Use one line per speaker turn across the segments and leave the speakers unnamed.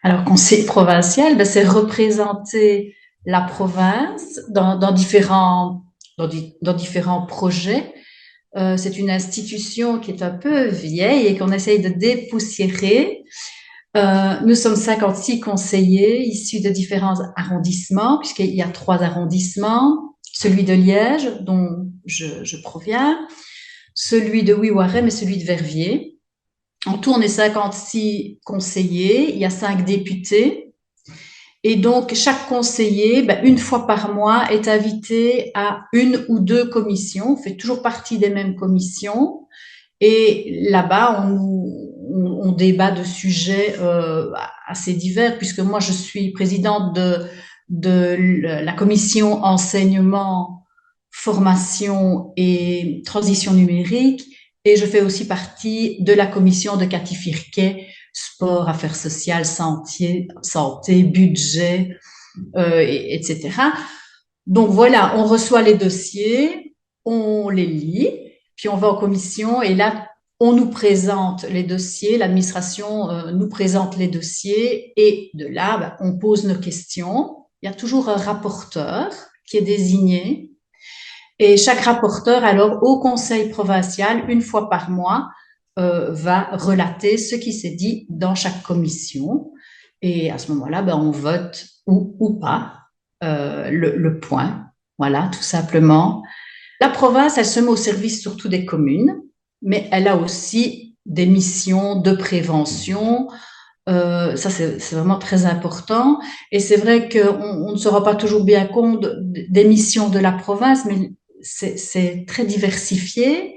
Alors, conseiller provincial, ben, c'est représenter la province dans différents projets. C'est une institution qui est un peu vieille et qu'on essaye de dépoussiérer. Nous sommes 56 conseillers issus de différents arrondissements, puisqu'il y a 3 arrondissements, celui de Liège, dont je proviens, celui de Ouiwarem et celui de Verviers. En tout, on est 56 conseillers, il y a 5 députés. Et donc, chaque conseiller, ben, une fois par mois, est invité à une ou deux commissions. On fait toujours partie des mêmes commissions. Et là-bas, on débat de sujets assez divers, puisque moi, je suis présidente de la commission enseignement, formation et transition numérique. Et je fais aussi partie de la commission de Cathy Firquet, sport, affaires sociales, santé, budget, etc. Donc voilà, on reçoit les dossiers, on les lit, puis on va en commission et là, on nous présente les dossiers, l'administration nous présente les dossiers et de là, ben, on pose nos questions. Il y a toujours un rapporteur qui est désigné et chaque rapporteur, alors, au conseil provincial, une fois par mois, va relater ce qui s'est dit dans chaque commission. Et à ce moment-là, ben, on vote ou pas le point. Voilà, tout simplement. La province, elle se met au service surtout des communes, mais elle a aussi des missions de prévention. Ça, c'est vraiment très important. Et c'est vrai qu'on ne se rend pas toujours bien compte des missions de la province, mais c'est très diversifié.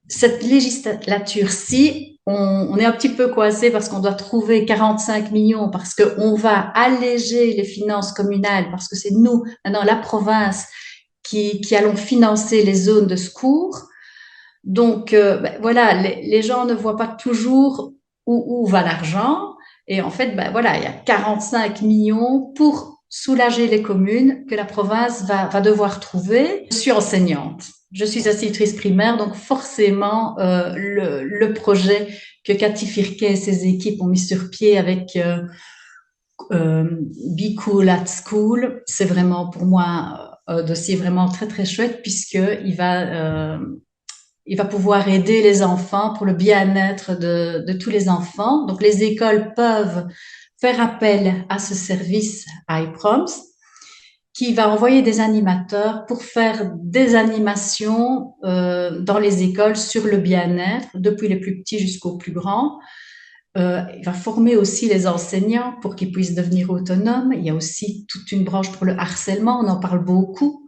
Cette législature-ci, on est un petit peu coincé parce qu'on doit trouver 45 millions, parce qu'on va alléger les finances communales, parce que c'est nous, maintenant la province, qui allons financer les zones de secours. Donc, ben, voilà, les gens ne voient pas toujours où va l'argent. Et en fait, ben, voilà, il y a 45 millions pour soulager les communes que la province va devoir trouver. Je suis enseignante. Je suis institutrice primaire, donc forcément, le projet que Cathy Firquet et ses équipes ont mis sur pied avec Be Cool at School, c'est vraiment pour moi un dossier vraiment très très chouette il va pouvoir aider les enfants pour le bien-être de tous les enfants. Donc, les écoles peuvent faire appel à ce service iProms qui va envoyer des animateurs pour faire des animations dans les écoles sur le bien-être, depuis les plus petits jusqu'aux plus grands. Il va former aussi les enseignants pour qu'ils puissent devenir autonomes. Il y a aussi toute une branche pour le harcèlement, on en parle beaucoup.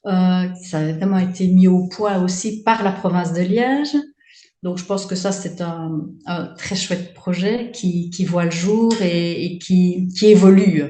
Ça a vraiment été mis au point aussi par la province de Liège. Donc, je pense que ça, c'est un très chouette projet qui voit le jour et qui évolue.